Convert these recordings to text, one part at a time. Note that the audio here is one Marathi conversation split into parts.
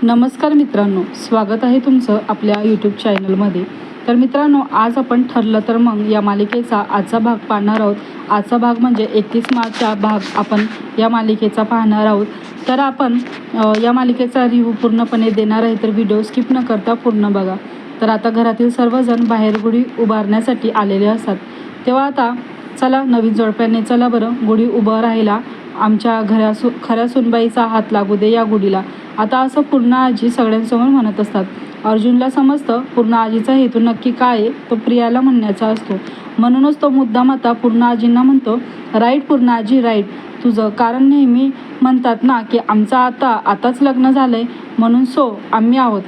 नमस्कार मित्रांनो, स्वागत आहे तुमचं आपल्या यूट्यूब चॅनलमध्ये. तर मित्रांनो, आज आपण ठरलं तर मग या मालिकेचा आजचा भाग पाहणार आहोत. आजचा भाग म्हणजे 31 मार्चचा भाग आपण या मालिकेचा पाहणार आहोत. तर आपण या मालिकेचा रिव्ह्यू पूर्णपणे देणार आहे, तर व्हिडिओ स्किप न करता पूर्ण बघा. तर आता घरातील सर्वजण बाहेर गुढी उभारण्यासाठी आलेले असतात. तेव्हा आता चला नवीन जोडप्याने चला बरं गुढी उभं राहायला, आमच्या खऱ्या सुनबाईचा हात लागू दे या गुढीला. आता असं पूर्ण आजी सगळ्यांसमोर म्हणत असतात. अर्जुनला समजतं पूर्ण आजीचा हेतू नक्की काय आहे, तो प्रियाला म्हणण्याचा असतो. म्हणूनच तो मुद्दाम आता पूर्ण आजींना म्हणतो, राईट पूर्ण आजी, राईट तुझं. कारण नेहमी म्हणतात ना की आमचं आताच लग्न झालंय म्हणून आम्ही आहोत.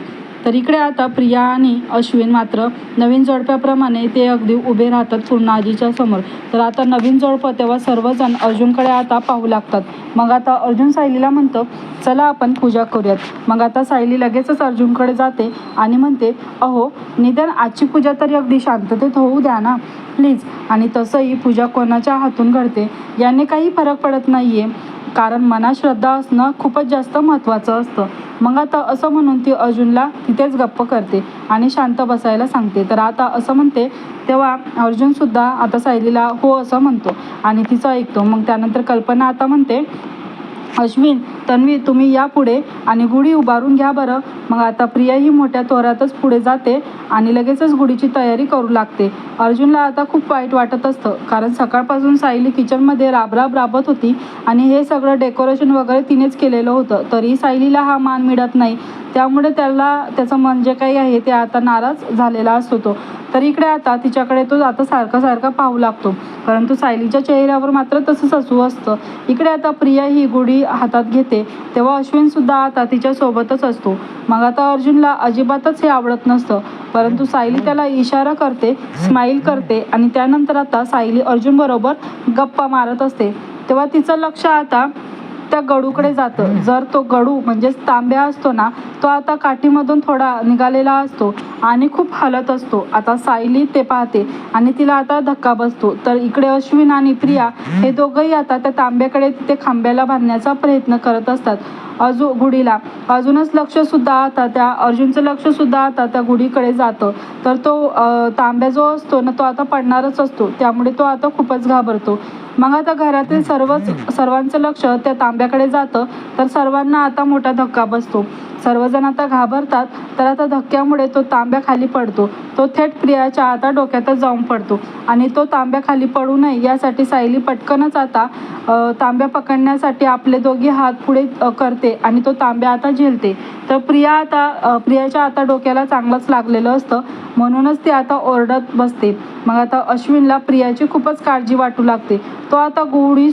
तर इकडे आता प्रिया आणि अश्विन मात्र नवीन जोडप्याप्रमाणे ते अगदी उभे राहतात पूर्ण आजीच्या समोर. तर आता नवीन जोडपं तेव्हा सर्वजण अर्जुनकडे आता पाहू लागतात. मग आता अर्जुन सायलीला म्हणतं, चला आपण पूजा करूयात. मग आता सायली लगेचच अर्जुनकडे जाते आणि म्हणते, अहो निदान आजची पूजा तरी अगदी शांततेत होऊ द्या ना प्लीज. आणि तसंही पूजा कोणाच्या हातून घडते याने काही फरक पडत नाही आहे, कारण मनात श्रद्धा असणं खूपच जास्त महत्त्वाचं असतं. मग आता असं म्हणून ती अर्जुनला तिथेच गप्प करते आणि शांत बसायला सांगते. तर आता असं म्हणते तेव्हा अर्जुनसुद्धा आता सायलीला हो असं म्हणतो आणि तिचं ऐकतो. मग त्यानंतर कल्पना आता म्हणते, अश्विन, तन्वी तुम्ही या पुढे आणि गुढी उभारून घ्या बरं. मग आता प्रिया ही मोठ्या तोऱ्यातच पुढे जाते आणि लगेचच गुढीची तयारी करू लागते. अर्जुनला आता खूप वाईट वाटत असतं, कारण सकाळपासून सायली किचनमध्ये राबत होती आणि हे सगळं डेकोरेशन वगैरे तिनेच केलेलं होतं. तरी सायलीला हा मान मिळत नाही, त्यामुळे त्याचं मन जे काही आहे ते आता नाराज झालेला असतो तो. तर इकडे आता तिच्याकडे तो आता सारखा पाहू लागतो, परंतु सायलीच्या चेहऱ्यावर मात्र तसंच हसू असतं. इकडे आता प्रिया ही गुढी हातात घेते तेव्हा अश्विनसुद्धा आता तिच्या सोबतच असतो. मग आता अर्जुनला अजिबातच हे आवडत नसतं, परंतु सायली त्याला इशारा करते, स्माईल करते आणि त्यानंतर आता सायली अर्जुनबरोबर गप्पा मारत असते. तेव्हा तिचं लक्ष आता त्या गडूकडे जातं. जर तो गडू म्हणजेच तांब्या असतो ना, तो आता काठीमधून थोडा निघालेला असतो आणि खूप हलत असतो. आता सायली ते पाहते आणि तिला आता धक्का बसतो. तर इकडे अश्विन आणि प्रिया हे दोघंही आता त्या तांब्याकडे तिथे खांब्याला बांधण्याचा प्रयत्न करत असतात. गुढीला अजूनच लक्षसुद्धा आता त्या अर्जुनचं लक्षसुद्धा आता त्या गुढीकडे जातं. तर तो तांब्या जो असतो ना, तो आता पडणारच असतो, त्यामुळे तो आता खूपच घाबरतो. मग आता घरातील सर्वांचं लक्ष त्या तांब्याकडे जातं. तर सर्वांना आता मोठा धक्का बसतो. सर्वजण आता घाबरतात. तर आता धक्क्यामुळे तो तांब्या खाली पडतो. तो थेट प्रियाच्या आता डोक्यातच जाऊन पडतो आणि तो तांब्या खाली पडू नये यासाठी सायली पटकनच आता तांब्या पकडण्यासाठी आपले दोघे हात पुढे करते आणि तो तांब्या आता झेलते. तर प्रियाच्या आता डोक्याला चांगलंच लागलेलं असतं, म्हणूनच ती आता ओरडत बसते. मग आता अश्विनला प्रियाची खूपच काळजी वाटू लागते. तो आता गुढी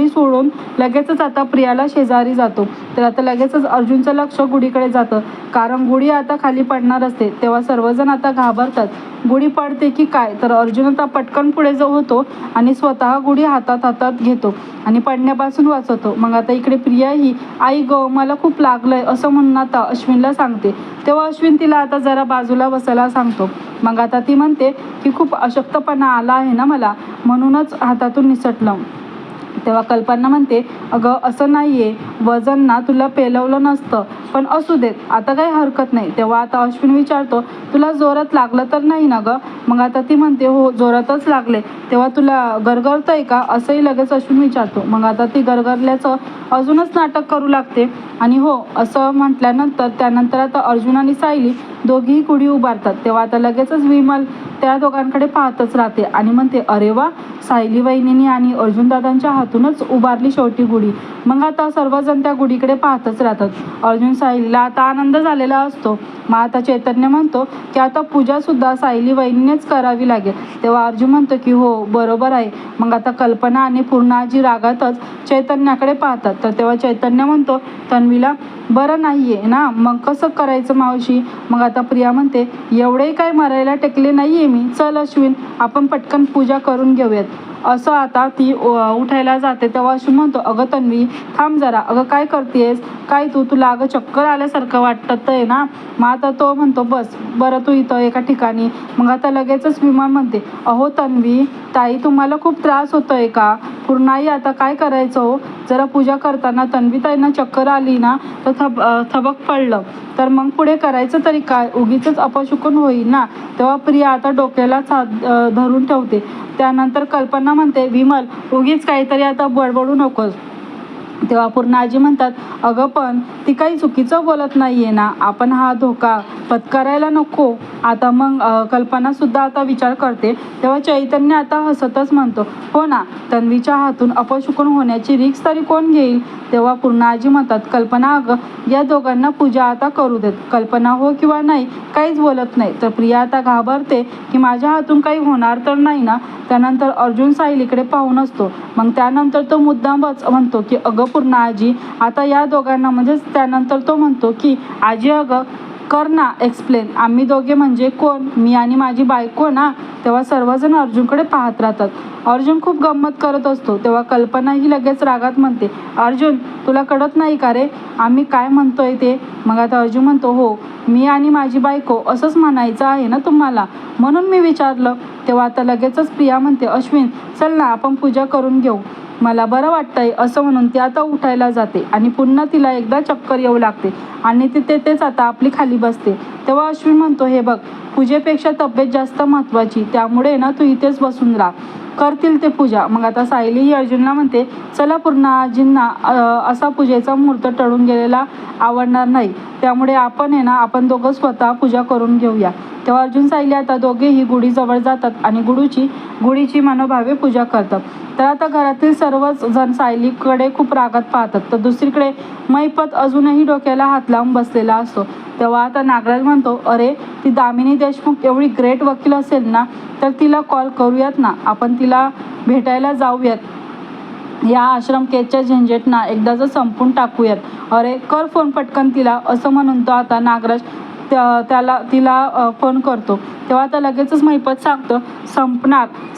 सोडून लगेचच आता प्रियाला शेजारी जातो. तर आता लगेचच अर्जुनचं लक्ष गुढीकडे जातं, कारण गुढी आता खाली पडणार असते. तेव्हा सर्वजण आता घाबरतात, गुढी पडते की काय. तर अर्जुन आता पटकन पुढे होतो आणि स्वतः गुढी हातात घेतो आणि पडण्यापासून वाचवतो. मग आता इकडे प्रिया ही आई गं मला खूप लागलंय असं म्हणून आता अश्विनला सांगते. तेव्हा अश्विन तिला आता जरा बाजूला बसायला सांगतो. मग आता ती म्हणते की खूप अशक्तपणा आला आहे ना मला, म्हणूनच हातातून निसटलं. तेव्हा कल्पना म्हणते, अगं असं नाही आहे, वजन ना तुला पेलवलं नसतं, पण असू देत, आता काही हरकत नाही. तेव्हा आता अश्विन विचारतो, तुला जोरात लागलं तर नाही ना गं. मग आता ती म्हणते, हो जोरातच लागले. तेव्हा तुला गरगरतंय का असंही लगेच अश्विन विचारतो. मग आता ती गरगरल्याचं अजूनच नाटक करू लागते आणि हो असं म्हटल्यानंतर त्यानंतर आता अर्जुन आणि सायली दोघीही गुढी उभारतात. तेव्हा आता लगेचच विमल त्या दोघांकडे पाहतच राहते आणि म्हणते, अरे वा, सायली वहिनींनी आणि अर्जुन दादांच्या हातूनच उभारली शेवटी गुढी. मग आता सर्वजण त्या गुढीकडे पाहतच राहतात. अर्जुन सायलीला आता आनंद झालेला असतो. मग आता चैतन्य म्हणतो की आता पूजासुद्धा सायली वहिनीनेच करावी लागेल. तेव्हा अर्जुन म्हणतो की हो बरोबर आहे. मग आता कल्पना आणि पूर्णाजी रागातच चैतन्याकडे पाहतात. तर तेव्हा चैतन्य म्हणतो, तन्वीला बरं नाही आहे ना, मग कसं करायचं मावशी. मग आता प्रिया म्हणते, एवढे काय मरायला टेकले नाही आहे मी, चल अश्विन आपण पटकन पूजा करून घेऊयात. असं आता ती उठायला जाते तेव्हा अश्विन म्हणतो, अगं तन्वी थांब जरा, अगं काय करतेस, काय तुला अगं चक्कर आल्यासारखं वाटत आहे ना. मग आता तो म्हणतो, बस बरं तू इथं एका ठिकाणी. मग आता लगेचच विमान म्हणते, अहो तन्वी ताई तुम्हाला खूप त्रास होतोय का, पूर्णाई आता काय करायचं हो, जरा पूजा करताना तन्वी ताईंना चक्कर आली ना तर थबक पडलं तर मग पुढे करायचं तरी काय, उगीच अपशकुन होईल ना. तेव्हा प्रिया आता डोक्याला धरून ठेवते. त्यानंतर कल्पना म्हणते, विमल उगीच काहीतरी आता बडबडू नकोस. तेव्हा पूर्णाजी म्हणतात, अगं पण ती काही चुकीचं बोलत नाहीये ना, आपण हा धोका पत्करायला नको. आता मग कल्पनासुद्धा आता विचार करते. तेव्हा चैतन्य आता हसतच म्हणतो, हो ना, तन्वीच्या हातून अपशकुन होण्याची रिस्क तरी कोण घेईल. तेव्हा पूर्णाजी म्हणतात, कल्पना अगं या दोघांना पूजा आता करू देत. कल्पना हो किंवा नाही काहीच बोलत नाही. तर प्रिया आता घाबरते की माझ्या हातून काही होणार तर नाही ना. त्यानंतर अर्जुन सायलीकडे पाहून असतो. मग त्यानंतर तो मुद्दामच म्हणतो की अगं पूर्णा आजी आता या दोघांना, म्हणजेच त्यानंतर तो म्हणतो की आजी अगं कर ना एक्सप्लेन, आम्ही दोघे म्हणजे कोण, मी आणि माझी बायको ना. तेव्हा सर्वजण अर्जुनकडे पाहत राहतात. अर्जुन खूप गंमत करत असतो. तेव्हा कल्पना ही लगेच रागात म्हणते, अर्जुन तुला कळत नाही का रे आम्ही काय म्हणतोय ते. मग आता अर्जुन म्हणतो, हो मी आणि माझी बायको असंच म्हणायचं आहे ना तुम्हाला, म्हणून मी विचारलं. तेव्हा आता लगेचच प्रिया म्हणते, अश्विन चल ना आपण पूजा करून घेऊ, मला बरं वाटतंय. असं म्हणून ती आता उठायला जाते आणि पुन्हा तिला एकदा चक्कर येऊ लागते आणि ती तेच आता आपली खाली बसते. तेव्हा अश्विन म्हणतो, हे बघ पूजेपेक्षा तब्येत जास्त महत्त्वाची, त्यामुळे ना तू इथेच बसून राहा, करतील ते पूजा. मग आता सायली ही अर्जुनला म्हणते, चला पूर्णाजींना असा पूजेचा मुहूर्त टळून गेलेला आवडणार नाही, त्यामुळे आपण दोघं स्वतः पूजा करून घेऊया. तेव्हा अर्जुन सायली आता दोघेही गुढीजवळ जातात आणि गुढीची मनोभावे पूजा करतात. तर आता घरातील सर्वच जण सायलीकडे खूप रागात पाहतात. तर दुसरीकडे मैपत अजूनही डोक्याला हात लावून बसलेला असतो. तेव्हा आता नागराज म्हणतो, अरे ती दामिनी देशमुख एवढी ग्रेट वकील असेल ना तर तिला कॉल करूयात ना, आपण तिला भेटायला जाऊयात, या आश्रम केसच्या झंझटना एकदाच संपून टाकूयात. अरे कर फोन पटकन तिला. असं म्हणून तो आता नागराज तिला फोन करतो. तेव्हा आता लगेचच महिपत सांगतो,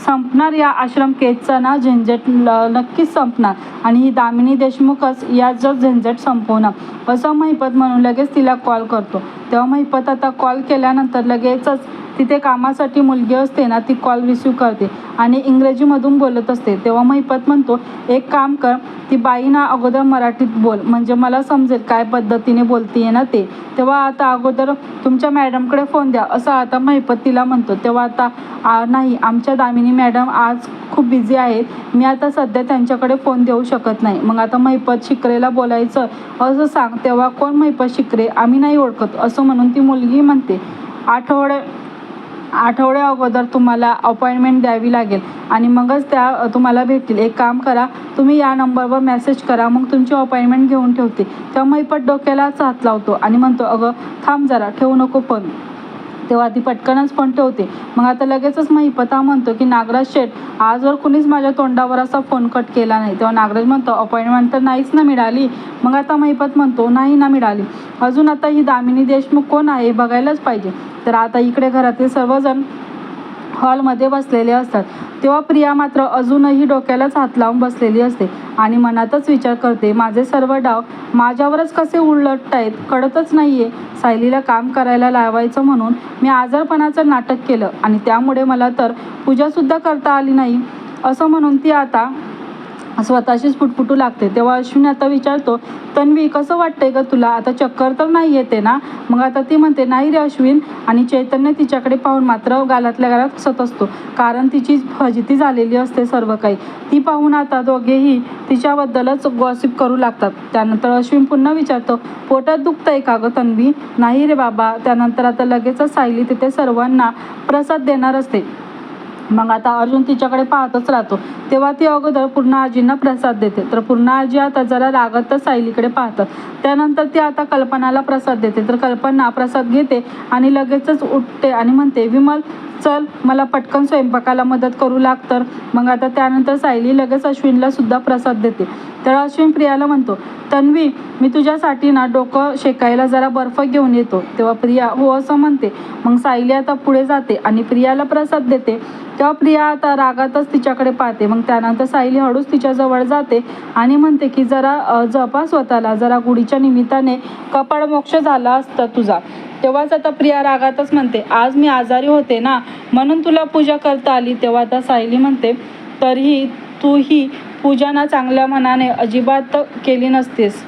संपणार या आश्रम केसचा ना झंझट नक्कीच संपणार आणि ही दामिनी देशमुखच या झंझट संपवणार, असं महिपत म्हणून लगेच तिला कॉल करतो. तेव्हा महिपत आता कॉल केल्यानंतर लगेचच तिथे कामासाठी मुलगी असते ना ती कॉल रिसीव करते आणि इंग्रजीमधून बोलत असते. तेव्हा महिपत म्हणतो, एक काम कर, ती बाई ना अगोदर मराठीत बोल, म्हणजे मला समजेल काय पद्धतीने बोलतीये ना ते. तेव्हा आता अगोदर तुमच्या मॅडमकडे फोन द्या, असं आता महिपत तिला म्हणतो. तेव्हा आता नाही, आमच्या दामिनी मॅडम आज खूप बिझी आहेत, मी आता सध्या त्यांच्याकडे फोन देऊ शकत नाही. मग आता महिपत शिकरेला बोलायचं असं सांग. तेव्हा कोण महिपत शिकरे, आम्ही नाही ओळखत, असं म्हणून ती मुलगी म्हणते, आठवड्या अगोदर तुम्हाला अपॉइंटमेंट द्यावी लागेल आणि मगच त्या तुम्हाला भेटतील. एक काम करा, तुम्ही या नंबरवर मेसेज करा, मग तुमची अपॉइंटमेंट घेऊन ठेवते. तेव्हा महिपत डोक्यालाच हात लावतो आणि म्हणतो, अगं थांब जरा, ठेवू नको फोन. तेव्हा ती पटकनच फोन ठेवते. मग आता लगेचच महिपत म्हणतो की नागराज शेठ, आजवर कुणीच माझ्या तोंडावर असा फोन कट केला नाही. तेव्हा नागराज म्हणतो, अपॉइंटमेंट तर नाहीच ना मिळाली. मग आता महिपत म्हणतो, नाही ना मिळाली, अजून आता ही दामिनी देशमुख कोण आहे बघायलाच पाहिजे. तर आता इकडे घरातील सर्वजण हॉलमध्ये बसलेले असतात. तेव्हा प्रिया मात्र अजूनही डोक्यालाच हात लावून बसलेली असते आणि मनातच विचार करते, माझे सर्व डाव माझ्यावरच कसे उलटत आहेत कळतच नाहीये. सायलीला काम करायला लावायचं म्हणून मी आजारपणाचं नाटक केलं आणि त्यामुळे मला तर पूजासुद्धा करता आली नाही, असं म्हणून ती आता स्वतःशीच फुटफुटू लागते. तेव्हा अश्विनी आता विचारतो, तन्वी कसं वाटतंय ग तुला, आता चक्कर तर नाही येते ना. मग आता ती म्हणते, नाही रे अश्विन. आणि चैतन्य तिच्याकडे पाहून मात्र गालातल्या गालात हसत असतो, कारण तिची फजिती झालेली असते सर्व काही. ती पाहून आता दोघेही तिच्याबद्दलच गॉसिप करू लागतात. त्यानंतर अश्विन पुन्हा विचारतो, पोटात दुखतंय का ग तन्वी. नाही रे बाबा. त्यानंतर आता लगेचच सायली तिथे सर्वांना प्रसाद देणार असते. मग आता अर्जुन तिच्याकडे पाहतच राहतो. तेव्हा ती अगोदर पूर्णाजींना प्रसाद देते. तर पूर्णाजी आता जरा रागातच सायलीकडे पाहतात. त्यानंतर ती आता कल्पनाला प्रसाद देते. तर कल्पना प्रसाद घेते आणि लगेचच उठते आणि म्हणते, विमल चल मला पटकन स्वयंपाकाला मदत करू लाग. तर मग आता त्यानंतर सायली लगेच अश्विनला सुद्धा प्रसाद देते. तर अश्विन प्रियाला म्हणतो, तन्वी मी तुझ्यासाठी ना डोकं शेकायला जरा बर्फ घेऊन येतो. तेव्हा प्रिया हो असं म्हणते. मग सायली आता पुढे जाते आणि प्रियाला प्रसाद देते. तेव्हा प्रिया आता रागातच तिच्याकडे पाहते. मग त्यानंतर सायली हळूच तिच्याजवळ जाते आणि म्हणते की जरा जपा स्वतःला, जरा गुढीच्या निमित्ताने कपाळमोक्ष झाला असता तुझा. तेव्हाच आता प्रिया रागातच म्हणते, आज मी आजारी होते ना, म्हणून तुला पूजा करता आली. तेव्हा आता सायली म्हणते, तरीही तू ही पूजा ना चांगल्या मनाने अजिबात केली नसतेस,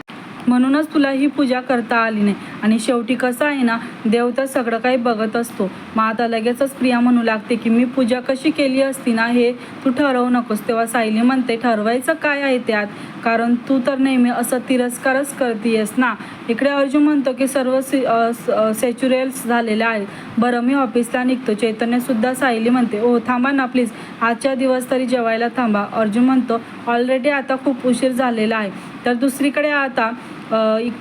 म्हणूनच तुला ही पूजा करता आली नाही. आणि शेवटी कसं आहे ना, देव तर सगळं काही बघत असतो. मग आता लगेचच प्रिया म्हणू लागते की मी पूजा कशी केली असती ना हे तू ठरवू नकोस. तेव्हा सायली म्हणते, ठरवायचं काय आहे त्यात, कारण तू तर नेहमी असं तिरस्कारच करतीयस ना. इकडे अर्जुन म्हणतो की सर्व सॅच्युरेल्स झालेले आहेत, बरं मी ऑफिसला निघतो. चैतन्यसुद्धा सायली म्हणते, ओ थांबा ना प्लीज, आजच्या दिवस तरी जेवायला थांबा. अर्जुन म्हणतो, ऑलरेडी आता खूप उशीर झालेला आहे. तर दुसरीकडे आता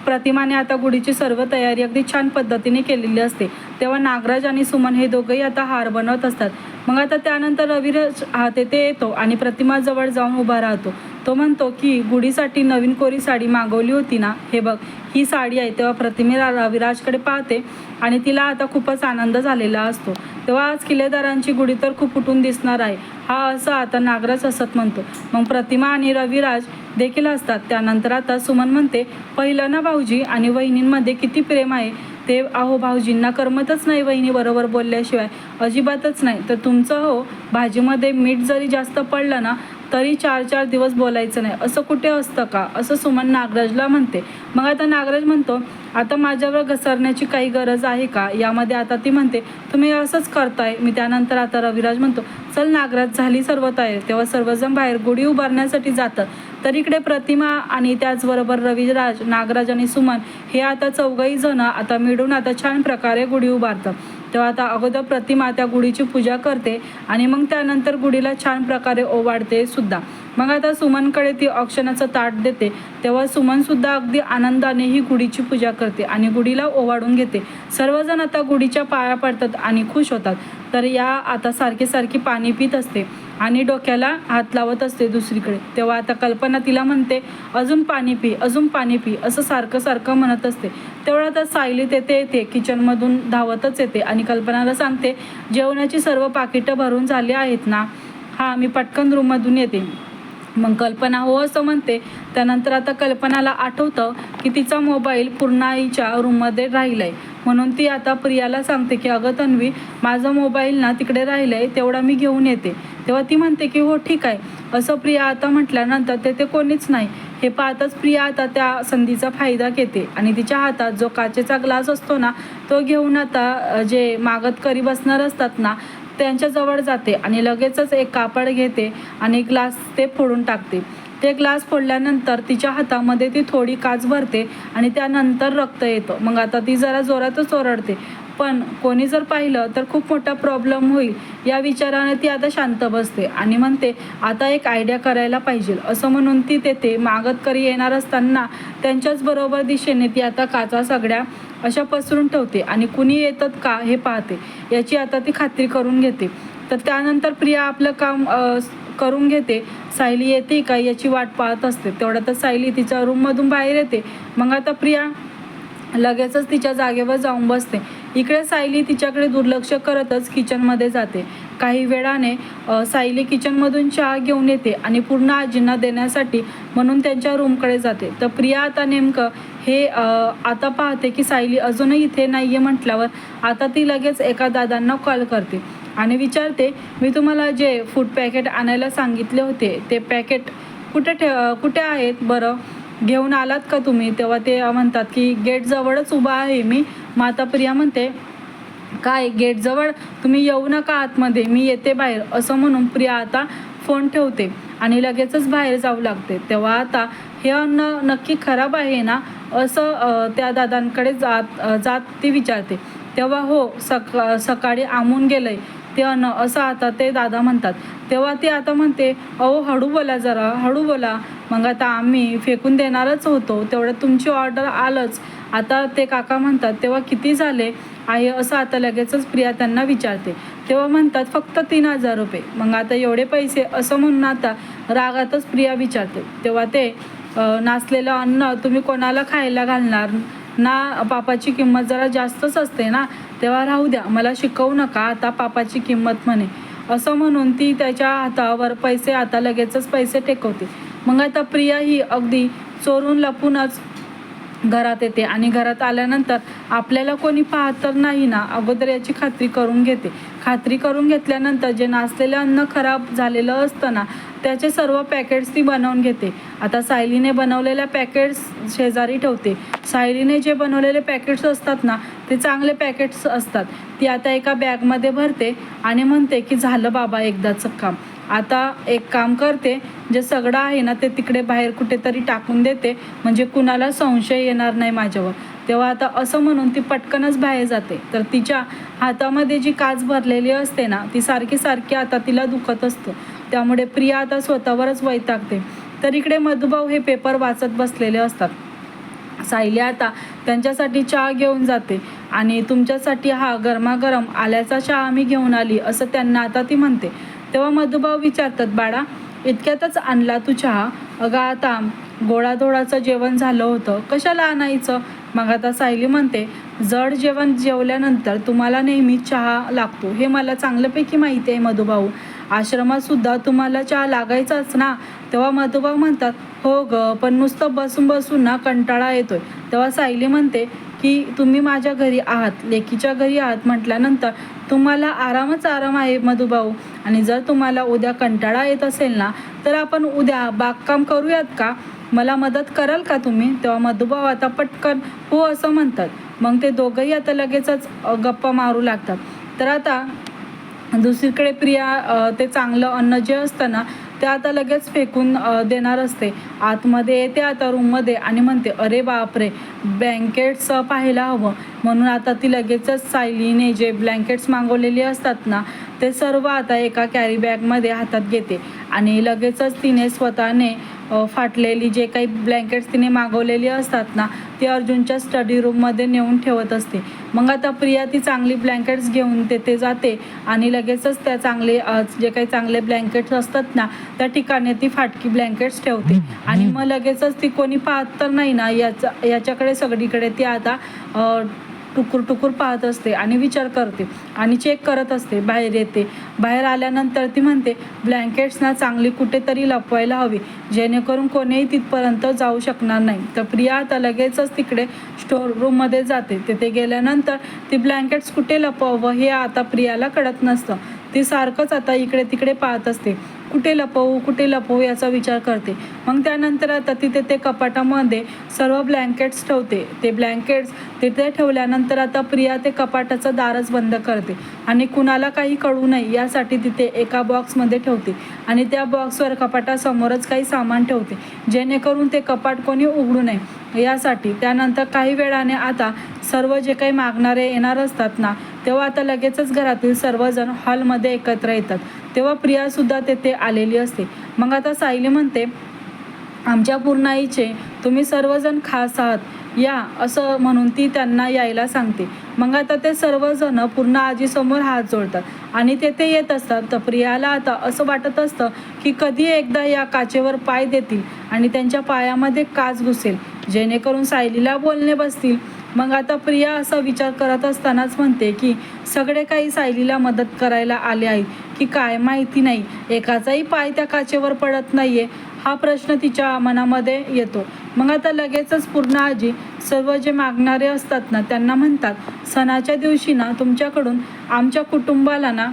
प्रतिमाने आता गुढीची सर्व तयारी अगदी छान पद्धतीने केलेली असते. तेव्हा नागराज आणि सुमन हे दोघंही आता हार बनवत असतात. मग आता त्यानंतर रविराज तेथे येतो आणि प्रतिमाजवळ जाऊन उभा राहतो. तो म्हणतो की गुढीसाठी नवीन कोरी साडी मागवली होती ना, हे बघ ही साडी आहे. तेव्हा प्रतिमा रविराजकडे पाहते आणि तिला आता खूपच आनंद झालेला असतो. तेव्हा आज किल्लेदारांची गुढी तर खूप उठून दिसणार आहे, हा असं आता नागराज हसत म्हणतो. मग प्रतिमा आणि रविराज देखील असतात. त्यानंतर आता सुमन म्हणते, पहिलं ना भाऊजी आणि वहिनींमध्ये किती प्रेम आहे ते, अहो भाऊजींना करमतच नाही वहिनी बरोबर बोलल्याशिवाय, अजिबातच नाही. तर तुमचं हो, भाजीमध्ये मीठ जरी जास्त पडलं ना तरी 4-4 दिवस बोलायचं नाही, असं कुठे असतं का, असं सुमन नागराजला म्हणते. मग आता नागराज म्हणतो, आता माझ्यावर घसरण्याची काही गरज आहे का यामध्ये. आता ती म्हणते, तुम्ही असंच करताय. मी त्यानंतर आता रविराज म्हणतो, चल नागराज, झाली सर्व तयारी. तेव्हा सर्वजण बाहेर गुढी उभारण्यासाठी जातात. तर इकडे प्रतिमा आणि त्याचबरोबर रविराज, नागराज आणि सुमन हे आता चौघही जण आता मिळून आता छान प्रकारे गुढी उभारतात. तेव्हा आता अगोदर प्रतिमा त्या गुढीची पूजा करते आणि मग त्यानंतर गुढीला छान प्रकारे ओवाळते सुद्धा. मग आता सुमनकडे ती औक्षणाचं ताट देते. तेव्हा सुमनसुद्धा अगदी आनंदाने ही गुढीची पूजा करते आणि गुढीला ओवाळून घेते. सर्वजण आता गुढीच्या पाया पडतात आणि खुश होतात. तर या आता सारखी पाणी पित असते आणि डोक्याला हात लावत असते दुसरीकडे. तेव्हा आता कल्पना तिला म्हणते, अजून पाणी पी, अजून पाणी पी, असं सारखं म्हणत असते. तेवढं आता सायली तेथे येते, किचनमधून धावतच येते आणि कल्पनाला सांगते, जेवणाची सर्व पाकिटं भरून झाली आहेत ना, हां मी पटकन रूममधून येते. मग कल्पना हो असं म्हणते. त्यानंतर आता कल्पनाला आठवतं की तिचा मोबाईल पूर्णाईच्या रूममध्ये राहिला आहे, म्हणून ती आता प्रियाला सांगते की अगं तन्वी, माझा मोबाईल ना तिकडे राहिला आहे, तेवढा मी घेऊन येते. तेव्हा ती म्हणते की हो ठीक आहे. असं प्रिया आता म्हटल्यानंतर तेथे कोणीच नाही हे पाहतच प्रिया आता त्या संधीचा फायदा घेते आणि तिच्या हातात जो काचेचा ग्लास असतो ना तो घेऊन आता जे मागतकरी बसणार असतात ना त्यांच्याजवळ जाते आणि लगेचच एक कापड घेते आणि ग्लास ते फोडून टाकते. ते ग्लास फोडल्यानंतर तिच्या हातामध्ये ती थोडी काच भरते आणि त्यानंतर रक्त येतं. मग आता ती जरा जोरातच ओरडते, पण कोणी जर पाहिलं तर खूप मोठा प्रॉब्लेम होईल या विचाराने ती आता शांत बसते आणि म्हणते, आता एक आयडिया करायला पाहिजे. असं म्हणून ती तेथे मागतकरी येणार असताना त्यांच्याच बरोबर दिशेने ती आता काचा सगळ्या अशा पसरून ठेवते आणि कुणी येतात का हे पाहते, याची आता ती खात्री करून घेते. तर त्यानंतर प्रिया आपलं काम करून घेते. सायली येते का याची वाट पाहत असते. तेवढ्यातच सायली तिच्या रूममधून बाहेर येते. मग आता प्रिया लगेचच तिच्या जागेवर जाऊन बसते. इकडे सायली तिच्याकडे दुर्लक्ष करतच किचनमध्ये जाते. काही वेळाने सायली किचनमधून चहा घेऊन येते आणि पूर्ण आजींना देण्यासाठी म्हणून त्यांच्या रूमकडे जाते. तर प्रिया आता नेमकं हे आता पाहते की सायली अजूनही इथे नाही आहे म्हटल्यावर आता ती लगेच एका दादांना कॉल करते आणि विचारते, मी तुम्हाला जे फूड पॅकेट आणायला सांगितले होते ते पॅकेट कुठे आहेत बरं, घेऊन आलात का तुम्ही. तेव्हा ते म्हणतात की गेटजवळच उभा आहे मी. माता प्रिया म्हणते, काय गेटजवळ, तुम्ही येऊ नका आतमध्ये, मी येते बाहेर. असं म्हणून प्रिया आता फोन ठेवते आणि लगेचच बाहेर जाऊ लागते. तेव्हा आता हे अन्न नक्की खराब आहे ना असं त्या दादांकडे जात ती विचारते. तेव्हा हो, सकाळी आंबून गेलंय ते अन्न, असं आता ते दादा म्हणतात. तेव्हा ती आता म्हणते, अहो हळू बोला, जरा हळू बोला. मग आता आम्ही फेकून देणारच होतो, तेवढं तुमची ऑर्डर आलंच. आता ते काका म्हणतात, तेव्हा किती झाले आहे असं आता लगेचच प्रिया त्यांना विचारते. तेव्हा म्हणतात फक्त 3,000 रुपये. मग आता एवढे पैसे असं म्हणून आता रागातच प्रिया विचारते. तेव्हा ते नासलेलं अन्न तुम्ही कोणाला खायला घालणार ना, पापाची किंमत जरा जास्तच असते ना. तेव्हा राहू द्या, मला शिकवू नका आता पापाची किंमत म्हणे. असं म्हणून ती त्याच्या हातावर पैसे आता लगेचच पैसे टेकवते. मग आता प्रिया ही अगदी चोरून लपूनच घरात येते आणि घरात आल्यानंतर आपल्याला कोणी पाहत तर नाही ना अगोदर याची खात्री करून घेते. खात्री करून घेतल्यानंतर जे नासलेलं अन्न खराब झालेलं असतं ना त्याचे सर्व पॅकेट्स ती बनवून घेते. आता सायलीने बनवलेल्या पॅकेट्स शेजारी ठेवते. सायलीने जे बनवलेले पॅकेट्स असतात ना ते चांगले पॅकेट्स असतात. ती आता एका बॅगमध्ये भरते आणि म्हणते की झालं बाबा एकदाचं काम. आता एक काम करते, जे सगळं आहे ना ते तिकडे बाहेर कुठेतरी टाकून देते म्हणजे कुणाला संशय येणार नाही माझ्यावर. तेव्हा आता असं म्हणून ती पटकनच बाहेर जाते. तर तिच्या हातामध्ये जी काच भरलेली असते ना ती सारखी सारखी आता तिला दुखत असतं. त्यामुळे प्रिया आता स्वतःवरच वैतागते. तर इकडे मधुभाऊ हे पेपर वाचत बसलेले असतात. सायली आता त्यांच्यासाठी चहा घेऊन जाते आणि तुमच्यासाठी हा गरमागरम आल्याचा चहा मी घेऊन आली असं त्यांना आता ती म्हणते. तेव्हा मधुभाऊ विचारतात, बाळा इतक्यातच आणला तू चहा? अगं आता गोडाधोडाचं जेवण झालं होतं, कशाला आणायचं? मग आता सायली म्हणते, जड जेवण जेवल्यानंतर तुम्हाला नेहमी चहा लागतो हे मला चांगल्यापैकी माहिती आहे मधुभाऊ. आश्रमात सुद्धा तुम्हाला चहा लागायचाच ना? तेव्हा मधुभाऊ म्हणतात, हो ग, पण नुसतं बसून बसून ना कंटाळा येतोय. तेव्हा सायली म्हणते की तुम्ही माझ्या घरी आहात, लेकीच्या घरी आहात म्हटल्यानंतर तुम्हाला आरामच आराम आहे मधुभाऊ. आणि जर तुम्हाला उद्या कंटाळा येत असेल ना तर आपण उद्या बागकाम करूयात का? मला मदत कराल का तुम्ही? तेव्हा मधुभाऊ आता पटकन हो असं म्हणतात. मग ते दोघंही आता लगेचच गप्पा मारू लागतात. तर आता दुसरीकडे प्रिया ते चांगलं अन्न जे असतं ना ते आता लगेच फेकून देणार असते. आतमध्ये येते आता रूममध्ये आणि म्हणते, अरे बापरे, ब्लँकेट्स पाहायला हवं. म्हणून आता ती लगेचच सायलीने जे ब्लँकेट्स मागवलेली असतात ना ते सर्व आता एका कॅरी बॅगमध्ये हातात घेते आणि लगेचच तिने स्वतःने फाटलेली जे काही ब्लँकेट्स तिने मागवलेली असतात ना ती अर्जुनच्या स्टडी रूममध्ये नेऊन ठेवत असते. मग आता प्रिया ती चांगली ब्लँकेट्स घेऊन तेथे जाते आणि लगेचच त्या चांगले जे काही चांगले ब्लँकेट्स असतात ना त्या ठिकाणी ती फाटकी ब्लँकेट्स ठेवते आणि मग लगेचच ती कोणी पाहत तर नाही ना याच्याकडे सगळीकडे ती आता टुकूर टुकूर पाहत असते आणि विचार करते आणि चेक करत असते. बाहेर येते. बाहेर आल्यानंतर ती म्हणते, ब्लँकेट्सना चांगली कुठेतरी लपवायला हवी जेणेकरून कोणीही तिथपर्यंत जाऊ शकणार नाही. तर प्रिया आता लगेचच तिकडे स्टोर रूममध्ये जाते. तिथे गेल्यानंतर ती ब्लँकेट्स कुठे लपवावं हे आता प्रियाला कळत नसतं. ती सारखंच आता इकडे तिकडे पाहत असते. कुठे लपवू याचा विचार करते. मग त्यानंतर आता तिथे ते कपाटामध्ये सर्व ब्लँकेट्स ठेवते. ते ब्लँकेट्स तिथे ठेवल्यानंतर आता प्रिया ते कपाटाचं दारच बंद करते आणि कुणाला काही कळू नये यासाठी तिथे एका बॉक्समध्ये ठेवते आणि त्या बॉक्सवर कपाटासमोरच काही सामान ठेवते जेणेकरून ते कपाट कोणी उघडू नये यासाठी. त्यानंतर काही वेळाने आता सर्व जे काही मागणारे येणार असतात ना तेव्हा आता लगेचच घरातील सर्वजण हॉलमध्ये एकत्र येतात. तेव्हा प्रियासुद्धा तेथे आलेली असते. मग आता सायली म्हणते, आमच्या पूर्णाईचे तुम्ही सर्वजण खास आहात या असं म्हणून ती त्यांना यायला सांगते. मग आता ते सर्वजण पूर्ण आजीसमोर हात जोडतात आणि तेथे येत असतात. तर प्रियाला आता असं वाटत असतं की कधी एकदा या काचेवर पाय देतील आणि त्यांच्या पायामध्ये काच घुसेल जेणेकरून सायलीला बोलणे बसतील. मग आता प्रिया असा विचार करत असतानाच म्हणते की सगळे काही सायलीला मदत करायला आले आहेत की काय माहिती नाही, एकाचाही पाय त्या काचेवर पडत नाहीये हा प्रश्न तिच्या मनामध्ये येतो. मग आता लगेचच पूर्ण आजी सर्व जे मागणारे असतात ना त्यांना म्हणतात, सणाच्या दिवशी ना तुमच्याकडून आमच्या कुटुंबाला ना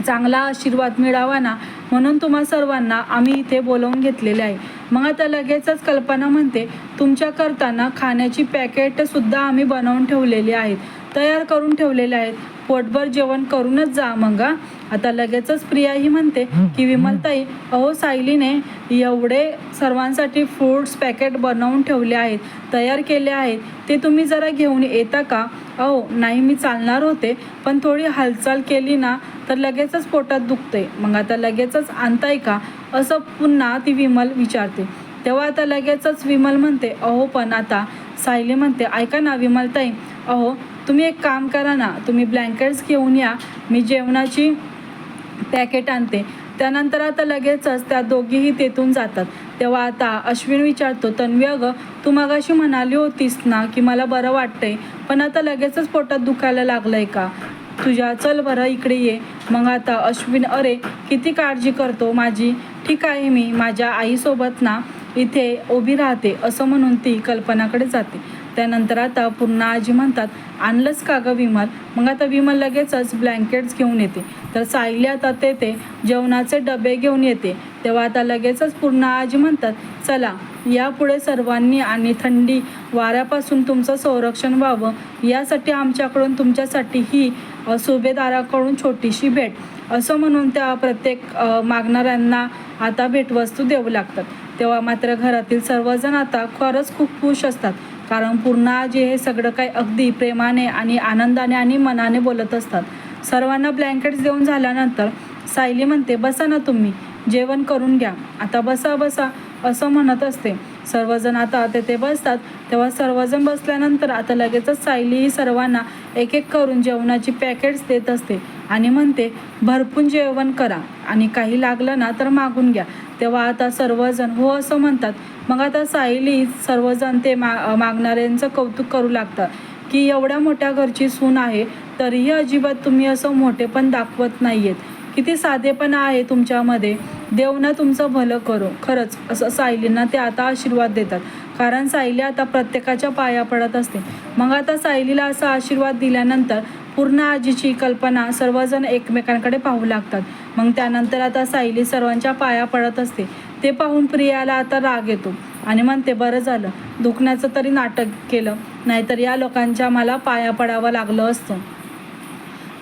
चांगला आशीर्वाद मिळावा ना म्हणून तुम्हा सर्वांना आम्ही इथे बोलवून घेतलेले आहे. मग आता लगेचच कल्पना म्हणते, तुमच्या करताना खाण्याची पॅकेटसुद्धा आम्ही बनवून ठेवलेली आहेत, तयार करून ठेवलेले आहेत, पोटभर जेवण करूनच जा. मग आता लगेचच प्रिया ही म्हणते की विमलताई, अहो सायलीने एवढे सर्वांसाठी फ्रूट्स पॅकेट बनवून ठेवले आहेत, तयार केले आहेत, ते तुम्ही जरा घेऊन येता का? अहो नाही, मी चालणार होते पण थोडी हालचाल केली ना तर लगेचच पोटात दुखते. मग आता लगेचच आणताय का असं पुन्हा ती विमल विचारते. तेव्हा आता लगेचच विमल म्हणते, अहो पण आता सायली म्हणते, ऐका ना विमलताई, अहो तुम्ही एक काम करा ना, तुम्ही ब्लँकेट्स घेऊन या, मी जेवणाची पॅकेट आणते. त्यानंतर आता लगेचच त्या दोघीही तेथून जातात. तेव्हा आता अश्विन विचारतो, तन्वी अगं तू मगाशी म्हणाली होतीस ना की मला बरं वाटतंय पण आता लगेचच पोटात दुखायला लागलंय का? तुझ्या, चल बरं इकडे ये. मग आता अश्विन, अरे किती काळजी करतो माझी, ठीक आहे मी माझ्या आईसोबत ना इथे उभी राहते, असं म्हणून ती कल्पनाकडे जाते. त्यानंतर आता पूर्ण आजी म्हणतात, आणलंच का गं विमल. मग आता विमल लगेचच ब्लँकेट्स घेऊन येते. तर सायली आता ते जेवणाचे डबे घेऊन येते. तेव्हा आता लगेचच पूर्ण आजी म्हणतात, चला यापुढे सर्वांनी आणि थंडी वाऱ्यापासून तुमचं संरक्षण व्हावं यासाठी आमच्याकडून तुमच्यासाठी ही सुभेदाराकडून छोटीशी भेट, असं म्हणून त्या प्रत्येक मागणाऱ्यांना आता भेटवस्तू देऊ लागतात. तेव्हा मात्र घरातील सर्वजण आता खरंच खूप खुश असतात, कारण पूर्ण आजी हे सगळं काही अगदी प्रेमाने आणि आनंदाने आणि मनाने बोलत असतात. सर्वांना ब्लँकेट्स देऊन झाल्यानंतर सायली म्हणते, बसा ना तुम्ही, जेवण करून घ्या, आता बसा बसा असं म्हणत असते. सर्वजण आता तेथे बसतात. तेव्हा सर्वजण बसल्यानंतर आता लगेचच सायली सर्वांना एक एक करून जेवणाची पॅकेट्स देत असते आणि म्हणते, भरपूर जेवण करा आणि काही लागलं ना तर मागून घ्या. तेव्हा आता सर्वजण हो असं म्हणतात. मग आता सायली सर्वजण ते मागणाऱ्यांचं कौतुक करू लागतात की एवढ्या मोठ्या घरची सून आहे तरीही अजिबात तुम्ही असं मोठेपण दाखवत नाही आहेत, किती साधेपणा आहे तुमच्यामध्ये, देव ना तुमचं भलं करो. खरंच असं सायलींना ते आता आशीर्वाद देतात, कारण सायली आता प्रत्येकाच्या पाया पडत असते. मग आता सायलीला असा आशीर्वाद दिल्यानंतर पूर्ण आजीची कल्पना सर्वजण एकमेकांकडे पाहू लागतात. मग त्यानंतर आता सायली सर्वांच्या पाया पडत असते. ते पाहून प्रियाला आता राग येतो आणि म्हणते, बरं झालं दुखण्याचं तरी नाटक केलं, नाहीतर या लोकांच्या मला पाया पडावं लागलं असतं.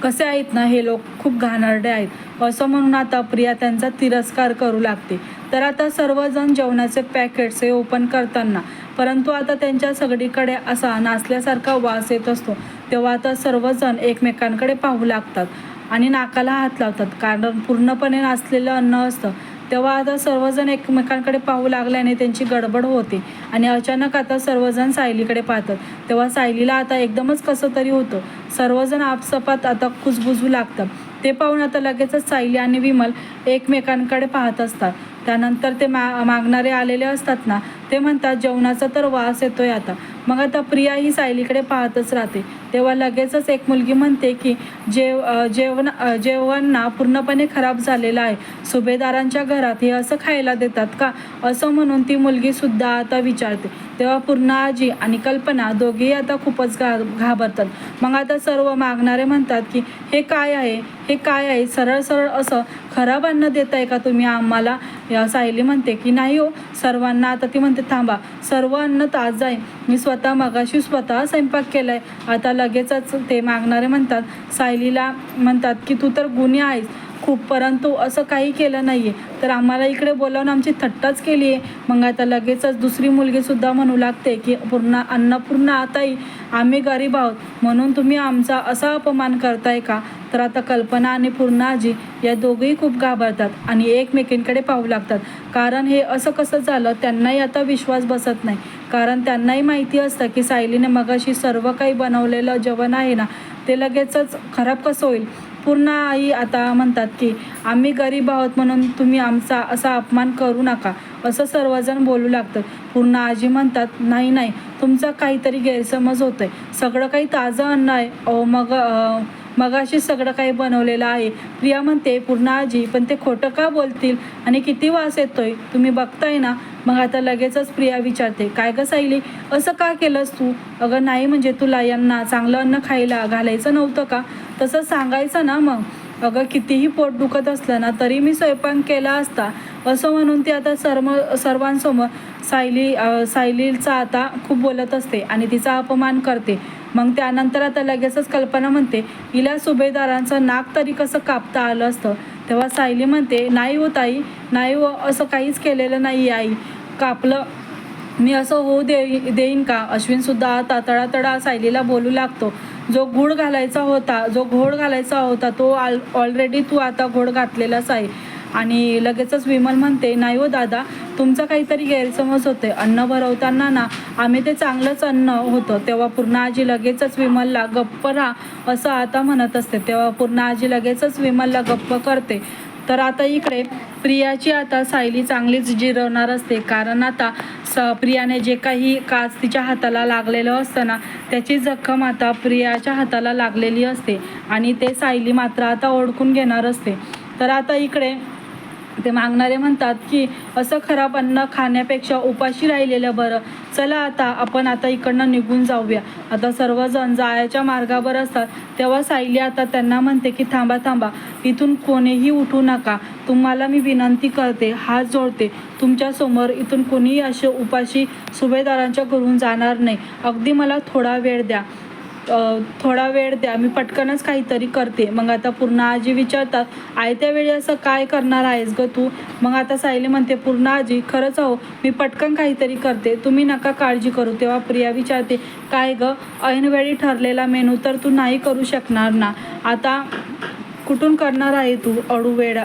कसे आहेत ना हे लोक, खूप घाणेरडे आहेत, असं म्हणून आता प्रिया त्यांचा तिरस्कार करू लागते. तर आता सर्वजण जेवणाचे पॅकेट्स हे ओपन करताना, परंतु आता त्यांच्या सगळीकडे असा नाचल्यासारखा वास येत असतो. तेव्हा आता सर्वजण एकमेकांकडे पाहू लागतात आणि नाकाला हात लावतात, कारण पूर्णपणे नाचलेलं अन्न असतं. तेव्हा आता सर्वजण एकमेकांकडे पाहू लागल्याने त्यांची गडबड होते आणि अचानक आता सर्वजण सायलीकडे पाहतात. तेव्हा सायलीला आता एकदमच कसं तरी होतं. सर्वजण आपसपात आता कुजबुजू लागतात. ते पाहून आता लगेचच सायली आणि विमल एकमेकांकडे पाहत असतात. त्यानंतर ते मागणारे आलेले असतात ना, ते म्हणतात, जेवणाचा तर वास येतोय आता. मग आता प्रिया ही सायलीकडे पाहतच राहते. तेव्हा लगेचच एक मुलगी म्हणते की जेवण ना पूर्णपणे खराब झालेलं आहे, सुभेदारांच्या घरात हे असं खायला देतात का, असं म्हणून ती मुलगीसुद्धा आता विचारते. तेव्हा पूर्ण आजी आणि कल्पना दोघेही आता खूपच घाबरतात. मग आता सर्व मागणारे म्हणतात की हे काय आहे, हे काय आहे, सरळ सरळ असं खराब अन्न देताय का तुम्ही आम्हाला. सायली म्हणते की नाही हो सर्वांना. आता ती म्हणते, थांबा, सर्व अन्न ताजं आहे, मी मगाशी स्वतः स्वयंपाक केलाय. आता लगेचच ते मागणारे म्हणतात, सायलीला म्हणतात की तू तर गुणी आहेस खूप, परंतु असं काही केलं नाहीये तर आम्हाला इकडे बोलावून आमची थट्टाच केली आहे. मग आता लगेचच दुसरी मुलगीसुद्धा म्हणू लागते की अन्नपूर्णा आताही आम्ही गरीब आहोत म्हणून तुम्ही आमचा असा अपमान करताय का. तर आता कल्पना आणि पूर्ण आजी या दोघेही खूप घाबरतात आणि एकमेकींकडे पाहू लागतात, कारण हे असं कसं झालं त्यांनाही आता विश्वास बसत नाही, कारण त्यांनाही माहिती असतं की सायलीने मगाशी सर्व काही बनवलेलं जेवण आहे ना ते लगेचच खराब कसं होईल. पूर्ण आई आता म्हणतात की आम्ही गरीब आहोत म्हणून तुम्ही आमचा असा अपमान करू नका, असं सर्वजण बोलू लागतात. पूर्ण आजी म्हणतात, नाही नाही, तुमचा काहीतरी गैरसमज होतोय, सगळं काही ताजं अन्न आहे, मगाशी सगळं काही बनवलेलं आहे. प्रिया म्हणते, पूर्ण आजी पण ते खोटं का बोलतील आणि किती वास येतोय तुम्ही बघताय ना. मग आता लगेचच प्रिया विचारते, काय गं सायली, असं का केलंस तू. अगं नाही म्हणजे तुला यांना चांगलं अन्न खायला घालायचं नव्हतं का, तसं सांगायचं ना. मग अगं कितीही पोट दुखत असलं ना तरी मी स्वयंपाक केला असता, असं म्हणून ती आता सर्वांसमोर सायलीचा आता खूप बोलत असते आणि तिचा अपमान करते. मग त्यानंतर आता लगेचच कल्पना म्हणते, हिला सुभेदारांचं नाक तरी कसं कापता आलं असतं. तेव्हा सायली म्हणते, नाही हो ताई, नाही हो, असं काहीच केलेलं नाही आई, कापलं मी असं होऊ देईन का. अश्विनसुद्धा आता तडातडा सायलीला बोलू लागतो, जो घोड घालायचा होता तो ऑलरेडी तू आता घोड घातलेलाच आहे. आणि लगेचच विमल म्हणते, नाही हो दादा, तुमचा काहीतरी गैरसमज होते, अन्न भरवताना ना आम्ही ते चांगलंच अन्न होतं. तेव्हा पूर्ण आजी लगेचच विमलला गप्प राहा असं आता म्हणत असते. तेव्हा पूर्ण आजी लगेचच विमलला गप्प करते. तर आता इकडे प्रियाची आता सायली चांगलीच जिरवणार असते, कारण आता प्रियाने जे काही काच तिच्या हाताला लागलेलं असतं ना, त्याची जखम आता प्रियाच्या हाताला लागलेली असते आणि ते सायली मात्र आता ओळखून घेणार असते. तर आता इकडे ते मागणारे म्हणतात की असं खराब अन्न खाण्यापेक्षा उपाशी राहिलेलं बरं, चला आता आपण आता इकडनं निघून जाऊया. आता सर्वजण जायच्या मार्गावर असतात तेव्हा सायली आता त्यांना म्हणते की थांबा थांबा, इथून कोणीही उठू नका, तुम्हाला मी विनंती करते, हात जोडते तुमच्यासमोर, इथून कोणीही असे उपाशी सुभेदारांच्या घरून जाणार नाही. अगदी मला थोडा वेळ द्या, मी पटकनच काहीतरी करते. मग आता पूर्ण आजी विचारतात, आयत्या वेळी असं काय करणार आहेस ग तू? मग आता सायली म्हणते, पूर्ण आजी खरंच हो, मी पटकन काहीतरी करते, तुम्ही नका काळजी करू. तेव्हा प्रिया विचारते, काय ग, ऐनवेळी ठरलेला मेनू तर तू नाही करू शकणार ना, आता कुठून करणार आहे तू अडूवेळ?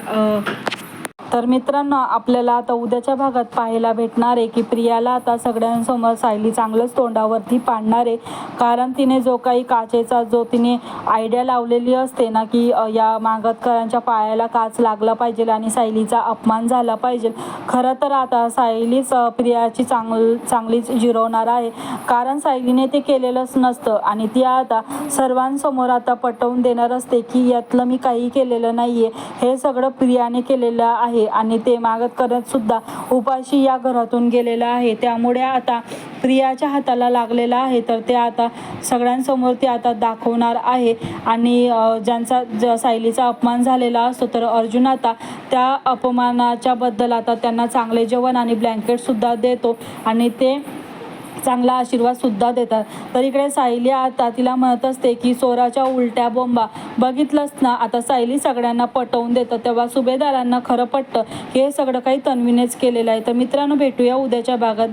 तर मित्रांनो, आपल्याला आता उद्याच्या भागात पाहायला भेटणार आहे की प्रियाला आता सगळ्यांसमोर सायली चांगलंच तोंडावरती पाडणार आहे, कारण तिने जो काही काचेचा जो तिने आयडिया लावलेली असते ना की या मागतकरांच्या पायाला काच लागला पाहिजे आणि सायलीचा अपमान झाला पाहिजे. खरं तर आता सायलीच प्रियाची चांगलीच जिरवणार आहे, कारण सायलीने ते केलेलंच नसतं आणि ती आता सर्वांसमोर आता पटवून देणार असते की यातलं मी काही केलेलं नाही आहे, हे सगळं प्रियाने केलेलं आहे आणि ते मागत करत सुद्धा उपाशी या घरातून गेलेला आहे. त्यामुळे आता प्रियाच्या हाताला लागलेला आहे, तर ते आता सगळ्यांसमोर ते आता दाखवणार आहे आणि ज्यांचा सायलीचा अपमान झालेला असतो तर अर्जुन आता त्या अपमानाच्या बद्दल आता त्यांना चांगले जेवण आणि ब्लँकेटसुद्धा देतो आणि ते चांगला आशीर्वादसुद्धा देतात. तर इकडे सायली आता तिला म्हणत असते की चोराच्या उलट्या बोंबा, बघितलंच ना, आता सायली सगळ्यांना पटवून देतं. तेव्हा सुभेदारांना खरं पटतं हे सगळं काही तन्वीनेच केलेलं आहे. तर मित्रांनो, भेटूया उद्याच्या भागात.